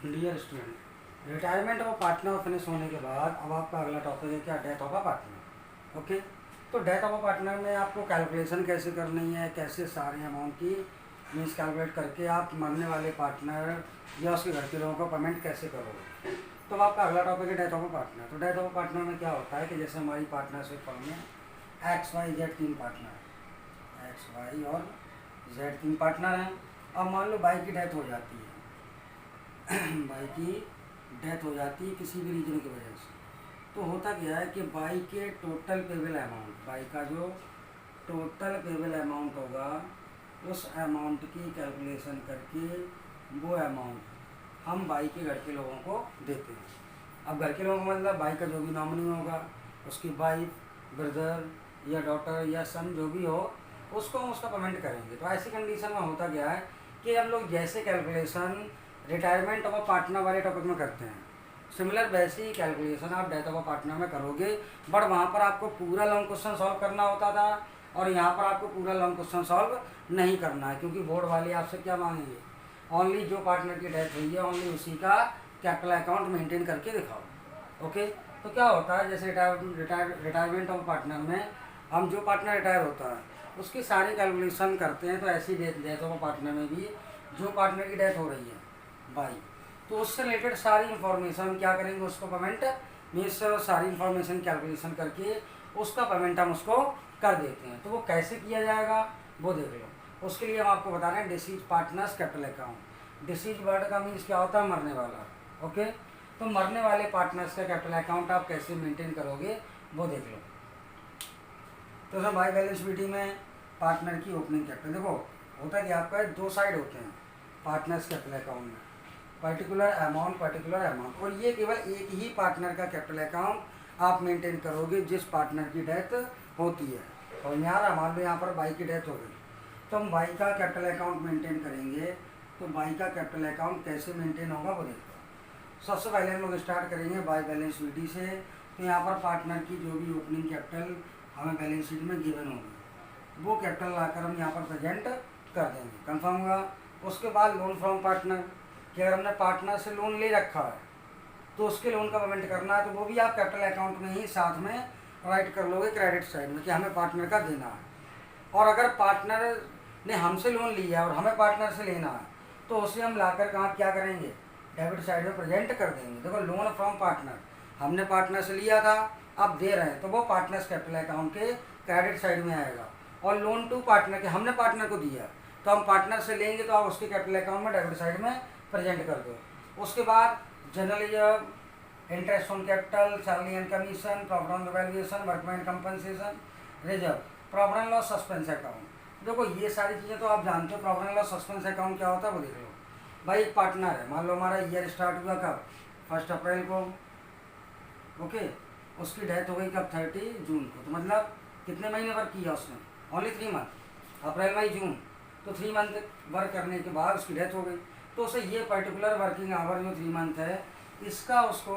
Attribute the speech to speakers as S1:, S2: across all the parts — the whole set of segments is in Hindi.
S1: Dear student, retirement of partner finish होने के बाद अब आपका अगला टॉपिक है क्या, death of a partner. Okay, तो डेथ ऑफ अ पार्टनर में आपको कैलकुलेशन कैसे करनी है, कैसे सारे अमाउंट की मीन्स कैलकुलेट करके आप मरने वाले पार्टनर या उसके घर के लोगों को पेमेंट कैसे करोगे। तो अब आपका अगला टॉपिक है डेथ ऑफ अ पार्टनर। तो डेथ ऑफ अ पार्टनर में क्या होता है कि जैसे हमारी पार्टनरशिप फर्म में एक्स वाई जेड तीन पार्टनर, एक्स वाई और जेड तीन पार्टनर हैं। अब मान लो बाई की डेथ हो जाती है, बाई की डेथ हो जाती है किसी भी रीजन की वजह से, तो होता क्या है कि बाई के टोटल पेबल अमाउंट, बाई का जो टोटल पेबल अमाउंट होगा उस अमाउंट की कैलकुलेशन करके वो अमाउंट हम बाई के घर के लोगों को देते हैं। अब घर के लोगों का मतलब बाई का जो भी नॉमिनी होगा, उसकी वाइफ, ब्रदर या डॉटर या सन जो भी हो, उसको हम उसका पेमेंट करेंगे। तो ऐसी कंडीशन में होता क्या है कि हम लोग जैसे calculation retirement of a partner वाले टॉपिक में करते हैं, सिमिलर वैसे ही कैलकुलेशन आप डेथ ऑफ अ पार्टनर में करोगे। बट वहाँ पर आपको पूरा लॉन्ग क्वेश्चन सॉल्व करना होता था और यहाँ पर आपको पूरा लॉन्ग क्वेश्चन सॉल्व नहीं करना है, क्योंकि बोर्ड वाले आपसे क्या मांगेंगे, ओनली जो पार्टनर की डेथ हुई है ओनली उसी का कैपिटल अकाउंट मेंटेन करके दिखाओ। ओके, तो क्या होता है जैसे रिटायरमेंट ऑफ पार्टनर में हम जो पार्टनर रिटायर होता है उसकी सारी कैलकुलेशन करते हैं। तो ऐसी डेथ ऑफ पार्टनर में भी जो पार्टनर की डेथ हो रही है बाई, तो उससे रिलेटेड सारी इन्फॉर्मेशन क्या करेंगे, उसको पेमेंट मीन्स सारी इन्फॉर्मेशन कैलकुलेशन करके उसका पेमेंट हम उसको कर देते हैं। तो वो कैसे किया जाएगा वो देख लो। उसके लिए हम आपको बता रहे हैं disease partners capital account. Disease word का मीन्स क्या होता है, मरने वाला। ओके, तो मरने वाले पार्टनर्स का कैपिटल अकाउंट आप कैसे मेंटेन करोगे वो देख लो। तो सर बाई बैलेंस शीट में पार्टनर की ओपनिंग कैपिटल देखो, होता है कि आपका दो साइड होते हैं पार्टनर्स कैपिटल अकाउंट में, पर्टिकुलर अमाउंट, और ये केवल एक ही पार्टनर का कैपिटल अकाउंट आप मेंटेन करोगे जिस पार्टनर की डेथ होती है। और यहाँ मान लो यहाँ पर बाई की डेथ हो गई, तो हम बाई का कैपिटल अकाउंट मेंटेन करेंगे। तो बाई का कैपिटल अकाउंट कैसे मेंटेन होगा वो देखो। सबसे पहले हम लोग स्टार्ट करेंगे बाई बैलेंस शीट से। तो यहाँ पर पार्टनर की जो भी ओपनिंग कैपिटल हमें बैलेंस शीट में गिवन होगी वो कैपिटल लाकर हम यहाँ पर प्रेजेंट कर देंगे, कंफर्म हुआ। उसके बाद लोन फ्रॉम पार्टनर, कि अगर हमने पार्टनर से लोन ले रखा है तो उसके लोन का पेमेंट करना है, तो वो भी आप कैपिटल अकाउंट में ही साथ में राइट कर लोगे क्रेडिट साइड में कि हमें पार्टनर का देना है। और अगर पार्टनर ने हमसे लोन लिया है और हमें पार्टनर से लेना है तो उसे हम लाकर कहाँ क्या करेंगे, डेबिट साइड में प्रेजेंट कर देंगे। देखो लोन फ्रॉम पार्टनर हमने पार्टनर से लिया था, अब दे रहे हैं, तो वो पार्टनर्स कैपिटल अकाउंट के क्रेडिट साइड में आएगा। और लोन टू पार्टनर के हमने पार्टनर को दिया तो हम पार्टनर से लेंगे तो आप उसके कैपिटल अकाउंट में डेबिट साइड में प्रेजेंट कर दो। उसके बाद general interest on capital, salary and commission, profit on valuation, workman compensation, reserve, profit and loss suspense account. देखो ये सारी चीज़ें तो आप जानते हो। Profit and loss suspense account क्या होता है वो देख लो। भाई एक पार्टनर है, मान लो हमारा ईयर स्टार्ट हुआ कब, 1 अप्रैल को। ओके, उसकी डेथ हो गई कब, 30 जून को। तो मतलब कितने महीने वर्क किया उसने, ओनली 3 मंथ, अप्रैल मई जून। तो 3 मंथ वर्क करने के बाद उसकी डेथ हो गई, तो उसे ये पर्टिकुलर वर्किंग आवर जो 3 मंथ है इसका उसको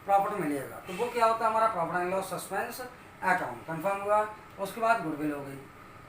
S1: प्रॉफिट मिलेगा। तो वो क्या होता है हमारा profit and loss suspense account, confirm हुआ। उसके बाद गुडविल हो गई।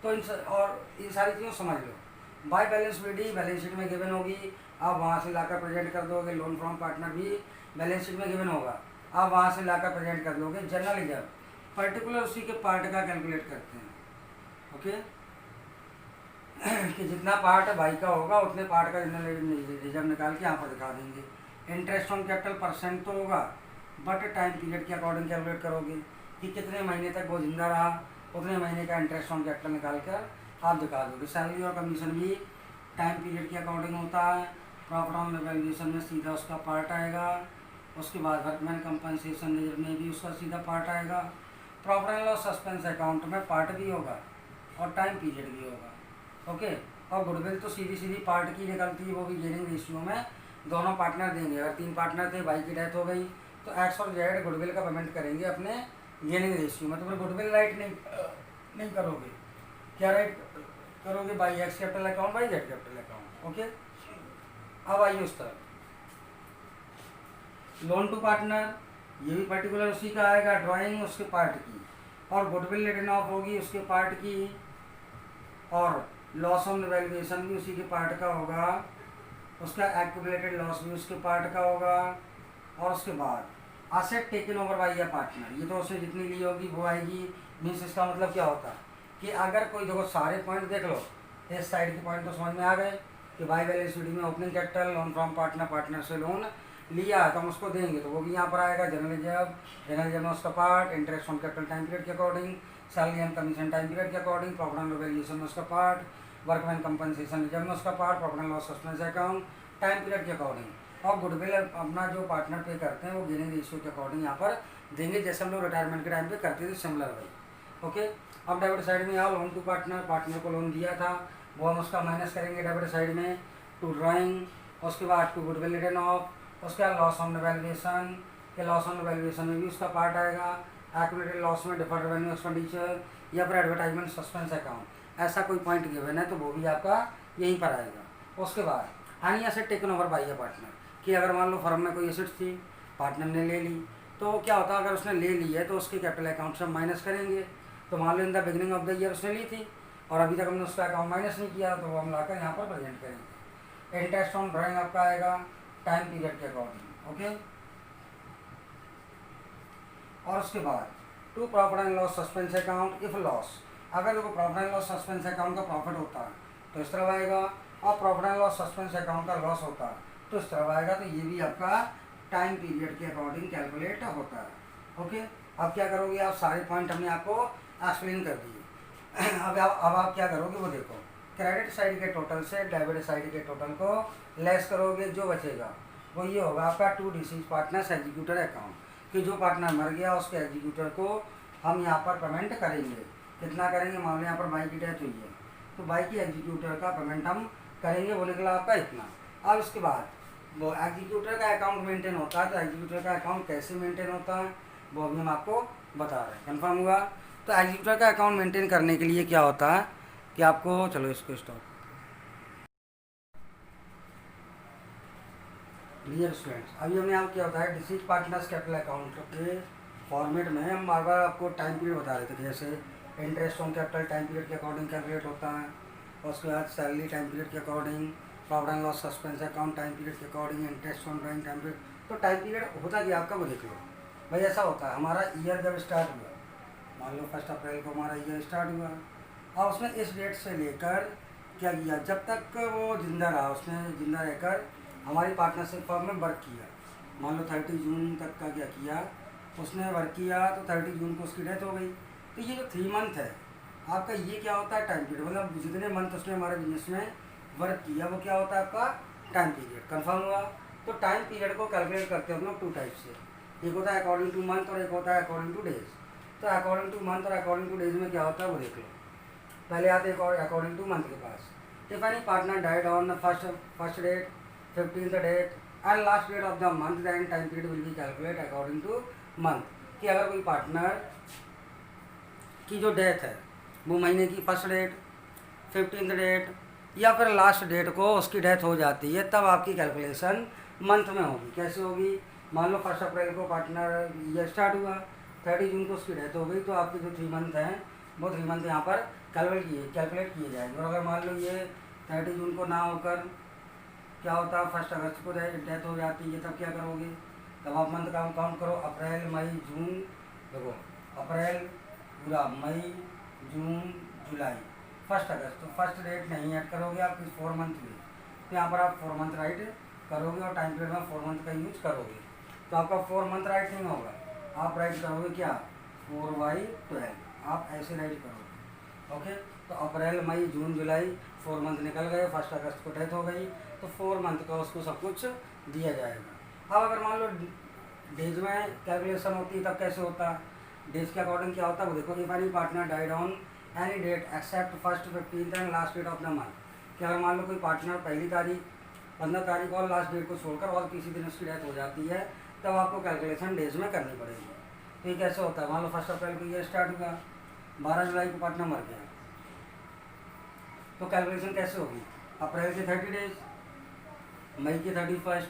S1: तो और इन सारी चीज़ों समझ लो। By balance sheet balance sheet में गिवन होगी, आप वहाँ से लाकर प्रेजेंट कर दोगे। लोन फ्रॉम पार्टनर भी बैलेंस शीट में गिवन होगा, आप वहाँ से लाकर प्रेजेंट कर दोगे। जनरल रिजर्व पर्टिकुलर उसी के पार्ट का कैलकुलेट करते हैं। ओके, कि जितना पार्ट बाई का होगा उतने पार्ट का जनरल रिजर्व निकाल के यहाँ पर दिखा देंगे। इंटरेस्ट ऑन कैपिटल परसेंट तो होगा, बट टाइम पीरियड के अकॉर्डिंग कैलकुलेट करोगे कि कितने महीने तक वो जिंदा रहा, उतने महीने का इंटरेस्ट ऑन कैपिटल निकाल कर आप दिखा दोगे। सैलरी और कमीशन भी टाइम पीरियड के अकॉर्डिंग होता है। प्रॉफिट ऑन वैल्यूएशन में सीधा उसका पार्ट आएगा। उसके बाद वर्कमैन कंपनसेशन में भी उसका सीधा पार्ट आएगा। Profit and loss suspense account में पार्ट भी होगा और टाइम पीरियड भी होगा। ओके, और गुडविल तो सीधी सीधी पार्ट की निकलती है, वो भी गेनिंग रेशियो में दोनों पार्टनर देंगे। अगर 3 पार्टनर थे, बाई की डेथ हो गई, तो एक्स और जेड गुडविल का पेमेंट करेंगे अपने गेनिंग रेशियो में। तो फिर गुडविल राइट नहीं करोगे, क्या राइट करोगे, by x capital account, by Z capital account. Okay, अब आइए उस तरफ। लोन टू पार्टनर ये भी पर्टिकुलर उसी का आएगा, ड्राइंग उसके पार्ट की, और गुडविल रिटर्न ऑफ होगी उसके पार्ट की, और लॉस ऑन वैल्यूएशन भी उसी के पार्ट का होगा। उसका एक्यूमुलेटेड लॉस भी उसके पार्ट का होगा। और उसके बाद असेट टेकन ओवर बाई या पार्टनर, ये तो उसने जितनी ली होगी वो आएगी। मीन्स इसका मतलब क्या होता है कि अगर कोई, देखो सारे पॉइंट देख लो, इस साइड के पॉइंट तो समझ में आ गए कि बाई बैलेंस शीट में opening capital, loan from partner, partner से लोन लिया है तो हम उसको देंगे तो वो भी यहाँ पर आएगा। जनरल जब में उसका part, interest on capital time period के according, salary and commission time period के अकॉर्डिंग, प्रॉफिट एंड वैल्यूएशन में उसका पार्ट, वर्कमैन कंपनसेशन रिजर्व में उसका part, profit and loss suspense account time period के अकॉर्डिंग। और गुडविल अपना जो पार्टनर पे करते हैं वो गेनिंग रेशियो के अकॉर्डिंग यहाँ पर देंगे, जैसे हम लोग रिटायरमेंट के टाइम पे करते थे सिमिलर भाई। ओके, अब डेबिट साइड में आओ, लोन टू पार्टनर, पार्टनर को लोन दिया था वो हम उसका माइनस करेंगे डेबिट साइड में टू ड्राइंग, उसके बाद टू गुडविल रिटर्न ऑफ, उसके बाद लॉस ऑन वैल्यूएशन के, लॉस ऑन वैल्यूएशन में भी उसका पार्ट आएगा। एक्यूमुलेटेड लॉस में डिफर्ड रेवेन्यू एक्सपेंडिचर या फिर एडवर्टाइजमेंट सस्पेंस अकाउंट, ऐसा कोई पॉइंट गिवन है तो वो भी आपका यहीं पर आएगा। उसके बाद any asset taken over by a partner, कि अगर मान लो फर्म में कोई एसेट थी, पार्टनर ने ले ली, तो क्या होता है अगर उसने ले ली है तो उसके कैपिटल अकाउंट से हम माइनस करेंगे। तो मान लो in the beginning of the year उसने ली थी और अभी तक हमने उसका अकाउंट माइनस नहीं किया तो वो हम लाकर यहाँ पर प्रेजेंट करेंगे। इंटरेस्ट ऑन ड्राइंग आपका आएगा टाइम पीरियड के अकॉर्डिंग। ओके, और उसके बाद to profit and loss suspense account if loss, अगर देखो profit and loss suspense account का प्रॉफिट होता है तो इस तरह आएगा, और profit and loss suspense account का लॉस होता है तो इस तरह आएगा। तो ये भी आपका टाइम पीरियड के अकॉर्डिंग कैलकुलेट होता है। ओके, अब क्या करोगे आप, सारे पॉइंट हमने आपको एक्सप्लेन कर दिए। अब आप क्या करोगे वो देखो, क्रेडिट साइड के टोटल से डेबिट साइड के टोटल को लेस करोगे, जो बचेगा वो ये होगा आपका to deceased partner's executor account, कि जो पार्टनर मर गया उसके एग्जीक्यूटर को हम यहाँ पर पेमेंट करेंगे। कितना करेंगे, मान लो यहाँ पर बाई की डेथ हुई है तो बाई की एग्जीक्यूटर का पेमेंट हम करेंगे, वो निकला आपका इतना। अब इसके बाद वो एग्जीक्यूटर का अकाउंट मेंटेन होता है, तो एग्जीक्यूटर का अकाउंट कैसे मेंटेन होता है वो अभी हम आपको बता रहे हैं। कन्फर्म हुआ? तो एग्जीक्यूटर का अकाउंट मेंटेन करने के लिए क्या होता है कि आपको, चलो इसको स्टॉप। डियर स्टूडेंट्स, अभी हमने यहाँ क्या होता है डिसीज पार्टनर्स कैपिटल अकाउंट के फॉर्मेट में हम बार बार आपको टाइम पीरियड बता रहे थे, जैसे interest on capital time period के अकॉर्डिंग कैलकुलेट होता है, और उसके बाद सैलरी टाइम पीरियड के according, profit and loss suspense account time period के according, interest on drawing time period. तो टाइम पीरियड होता क्या आपका वो देख लो भाई। ऐसा होता है हमारा ईयर जब स्टार्ट हुआ, मान लो 1 अप्रैल को हमारा ईयर स्टार्ट हुआ, और उसने इस डेट से लेकर क्या किया, जब तक वो जिंदा रहा उसने जिंदा रहकर हमारी पार्टनरशिप फर्म में वर्क किया। मान लो 30 जून तक का क्या किया उसने वर्क किया, तो 30 जून को उसकी डेथ हो गई। तो ये जो 3 मंथ है आपका, ये क्या होता है टाइम पीरियड, मतलब जितने मंथ उसने हमारे बिजनेस में वर्क किया वो क्या होता है आपका टाइम पीरियड। कन्फर्म हुआ? तो टाइम पीरियड को कैलकुलेट करते हैं हम लोग 2 टाइप से, एक होता है अकॉर्डिंग टू मंथ और एक होता है अकॉर्डिंग टू डेज। तो अकॉर्डिंग टू मंथ और अकॉर्डिंग टू डेज में क्या होता है वो देख लो। पहले आते हैं अकॉर्डिंग टू मंथ के पास। If any partner died on the first date, 15th date and last date of the month, then time period will be calculate according to month. कि अगर कोई पार्टनर की जो डेथ है वो महीने की फर्स्ट डेट, 15th डेट या फिर लास्ट डेट को उसकी डेथ हो जाती है, तब आपकी कैलकुलेशन मंथ में होगी। कैसे होगी, मान लो 1 अप्रैल को पार्टनर ईयर स्टार्ट हुआ, 30 जून को उसकी डेथ हो गई, तो आपके जो 3 मंथ हैं वो 3 मंथ यहाँ पर कैलकुलेट किए जाएंगे। और अगर मान लो ये 30 जून को ना होकर क्या होता है 1 अगस्त को डेथ हो जाती है, तब क्या करोगे, तब आप मंथ का काउंट करो, अप्रैल मई जून, देखो अप्रैल पूरा, मई जून जुलाई, 1 अगस्त, तो फर्स्ट डेट नहीं ऐड करोगे आप, 4 मंथ हुए, तो यहाँ पर आप 4 मंथ राइट करोगे और टाइम पीरियड में 4 मंथ का यूज करोगे। तो आपका 4 मंथ राइट नहीं होगा, आप राइट करोगे क्या 4/12, आप ऐसे राइट करोगे। ओके, तो अप्रैल मई जून जुलाई 4 मंथ निकल गए, 1 अगस्त को डेथ हो गई, तो 4 मंथ का उसको सब कुछ दिया जाएगा। अब अगर मान लो डेज में कैलकुलेशन होती है तब कैसे होता है, डेज के अकॉर्डिंग क्या होता है वो देखो। If any partner died on any date except first, 15th and last date of the month, कि अगर मान लो कोई पार्टनर पहली तारीख, 15 तारीख और लास्ट डेट को छोड़कर और किसी दिन उसकी डेथ हो जाती है, तब आपको कैलकुलेशन डेज में करनी पड़ेगी। तो ये कैसे होता है, मान लो 1 अप्रैल को ये स्टार्ट हुआ, 12 जुलाई को पार्टनर मर गया, तो कैलकुलेशन कैसे होगी, अप्रैल के 30 डेज, मई के 31,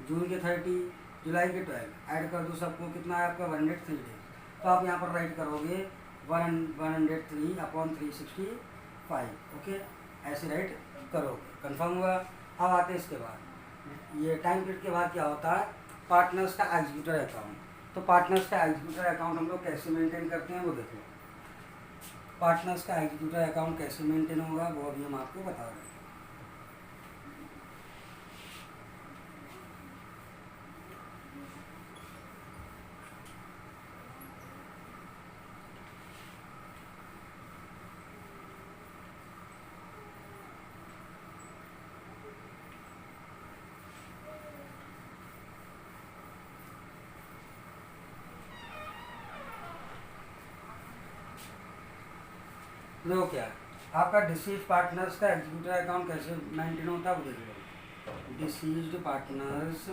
S1: जून के 30, जुलाई के 12, ऐड कर दो सबको, कितना है आपका 103 डेज। तो आप यहाँ पर राइट करोगे 103/365। ओके, ऐसे राइट करोगे। कन्फर्म हुआ? अब आते हैं इसके बाद, ये टाइम पीरियड के बाद क्या होता है, पार्टनर्स का एग्जीक्यूटर अकाउंट। तो पार्टनर्स का एग्जीक्यूटर अकाउंट हम लोग कैसे मेंटेन करते हैं वो देख लो। पार्टनर्स का एग्जीक्यूटर अकाउंट कैसे मेंटेन होगा वो अभी हम आपको बता रहे हैं। देखो क्या है, आपका डिसीज पार्टनर्स का एग्जीक्यूटर अकाउंट कैसे मेंटेन होता है वो देख लो। डिसीज्ड पार्टनर्स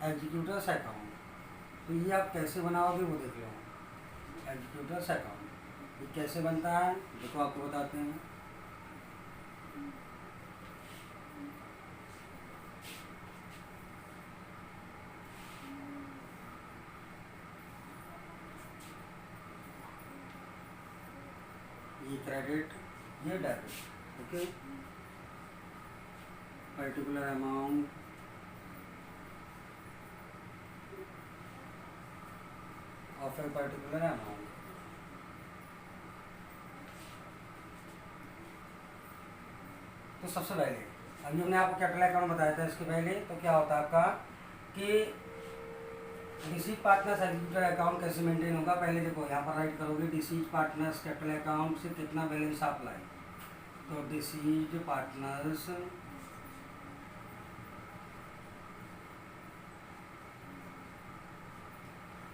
S1: एग्जीक्यूटर्स अकाउंट, तो ये आप कैसे बनाओगे वो देख लो। एग्जीक्यूटर्स अकाउंट ये कैसे बनता है देखो, आपको बताते हैं। ये क्रेडिट, ये debit, okay. Particular amount of a particular amount. तो सबसे पहले अभी हमने आपको कैपिटल अकाउंट बताया था इसके पहले, तो क्या होता है आपका कि डिसीज पार्टनर्स एग्जीक्यूटर अकाउंट कैसे मेंटेन होगा। पहले देखो यहाँ पर राइट करोगे डिसीज पार्टनर्स कैपिटल अकाउंट से कितना बैलेंस आप लाए, तो डिसीज पार्टनर्स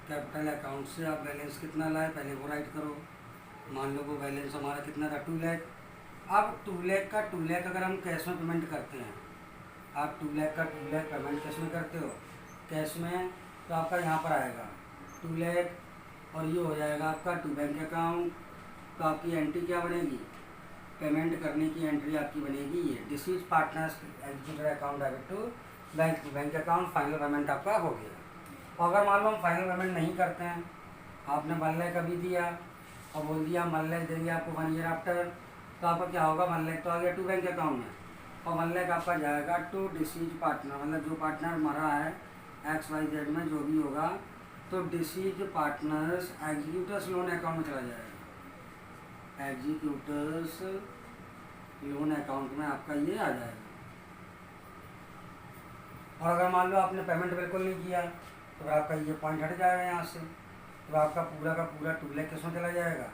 S1: कैपिटल अकाउंट से आप बैलेंस कितना लाए पहले वो राइट करो। मान लो वो बैलेंस हमारा कितना था 2 लाख। अब 2 लाख का 2 लाख अगर हम कैश में पेमेंट करते हैं, आप 2 लाख का 2 लाख पेमेंट कैश में करते हो, कैश में, तो आपका यहाँ पर आएगा 2 लाख और ये हो जाएगा आपका टू बैंक अकाउंट। तो आपकी एंट्री क्या बनेगी, पेमेंट करने की एंट्री आपकी बनेगी ये deceased partner's executor account debit to bank account. Final payment आपका हो गया। और अगर मान लो हम फाइनल पेमेंट नहीं करते हैं, आपने 1 लाख अभी दिया और बोल दिया 1 लाख देंगे आपको 1 ईयर आफ्टर, तो आपका क्या होगा 1 लाख तो आ गया टू बैंक अकाउंट में, और 1 लाख आपका जाएगा टू डिसीज पार्टनर, मतलब जो पार्टनर मरा है XYZ में जो भी होगा, तो disease partners executors loan account में चला जाएगा। एग्जीक्यूटर्स लोन अकाउंट में आपका ये आ जाएगा। और अगर मान लो आपने पेमेंट बिल्कुल नहीं किया तो आपका ये पॉइंट हट जाएगा यहाँ से, तो आपका पूरा का पूरा 2 लाख किसमें चला जाएगा,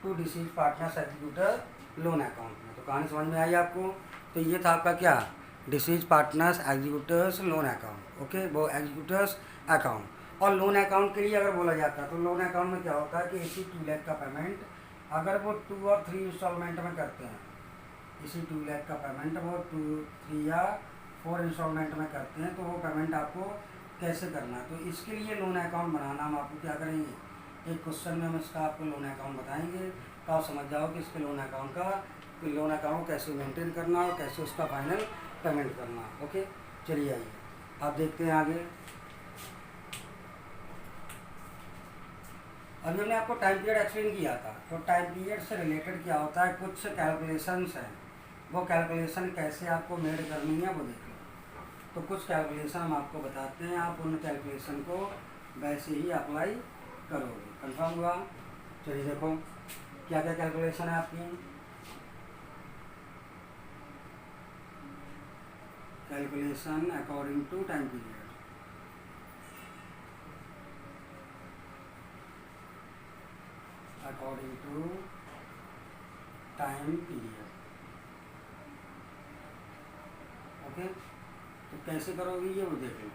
S1: to deceased partner's executor loan account में। तो कहानी समझ में आई आपको। तो ये था आपका क्या, disease partners executors loan account, okay, वो एग्जीक्यूटर्स अकाउंट। और लोन अकाउंट के लिए अगर बोला जाता है तो लोन अकाउंट में क्या होता है कि इसी 2 लाख का पेमेंट अगर वो 2 और 3 इंस्टॉलमेंट में करते हैं, इसी 2 लाख का पेमेंट वो 2, 3 या 4 इंस्टॉलमेंट में करते हैं, तो वो पेमेंट आपको कैसे करना है। तो इसके लिए लोन अकाउंट बनाना हम आपको क्या करेंगे, एक क्वेश्चन में हम इसका आपको लोन अकाउंट बताएंगे, तो आप समझ जाओ कि इसके लोन अकाउंट कैसे मेंटेन करना और कैसे उसका फाइनल पेमेंट करना। ओके, चलिए आइए आप देखते हैं आगे। अभी हमने आपको टाइम पीरियड एक्सप्लेन किया था, तो टाइम पीरियड से रिलेटेड क्या होता है, कुछ कैलकुलेशंस हैं, वो कैलकुलेशन कैसे आपको मेड करनी है वो देख लो। तो कुछ कैलकुलेशन हम आपको बताते हैं, आप उन कैलकुलेशन को वैसे ही अप्लाई करोगे। कंफर्म हुआ। चलिए देखो क्या क्या कैलकुलेशन है आपकी। Calculation according to time period, according to time period, okay. तो कैसे करोगे ये वो देख लो।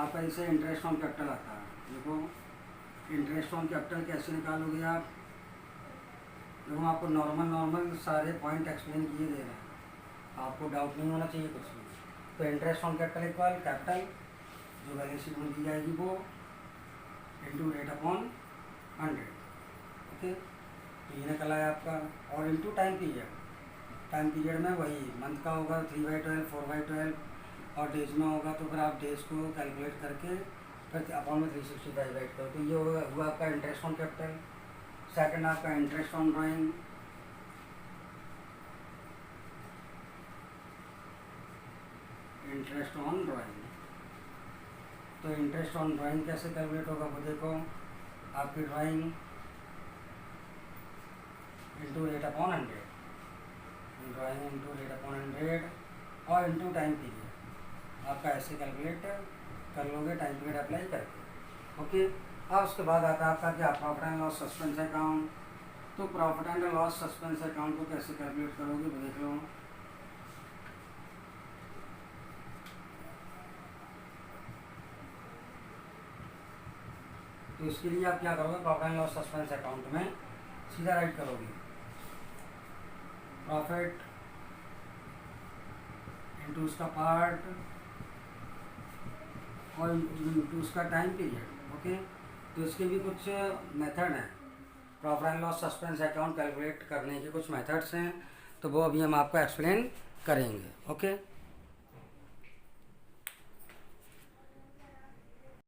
S1: आपका जैसे इंटरेस्ट ऑन कैपिटल आता है, देखो इंटरेस्ट ऑन कैपिटल कैसे निकालोगे आप, देखो आपको नॉर्मल सारे पॉइंट एक्सप्लेन किए दे रहे हैं, आपको डाउट नहीं होना चाहिए कुछ भी। तो interest on capital equal capital जो बैलेंस शीट में दी जाएगी वो इंटू रेट अपॉन 100, ओके। तो ये निकला है आपका। और into time period, time period में वही मंथ का होगा 3/12, 4/12, और डेज में होगा तो फिर आप डेज को कैलकुलेट करके फिर अपॉन में 365 राइट करो। तो ये हुआ आपका इंटरेस्ट ऑन कैपिटल। सेकंड आपका interest on drawing, interest on drawing. तो इंटरेस्ट ऑन ड्राइंग कैसे कैलकुलेट होगा वो देखो, आपकी drawing into rate upon 100, drawing into rate upon 100 और इंटू टाइम पीरियड, आपका ऐसे कैलकुलेट कर लोगे टाइम पीरियड अप्लाई करके। ओके, अब उसके बाद आता है आपका क्या, profit and loss suspense account. तो profit and loss suspense account को कैसे कैलकुलेट करोगे वो देख लो। तो इसके लिए आप क्या करोगे, profit and loss suspense account में सीधा राइट करोगे प्रॉफिट इंटू उसका पार्ट और इंटू उसका टाइम पीरियड। ओके, तो इसके भी कुछ मेथड हैं, profit and loss suspense account calculate करने के कुछ मेथड्स हैं, तो वो अभी हम आपको एक्सप्लेन करेंगे। ओके।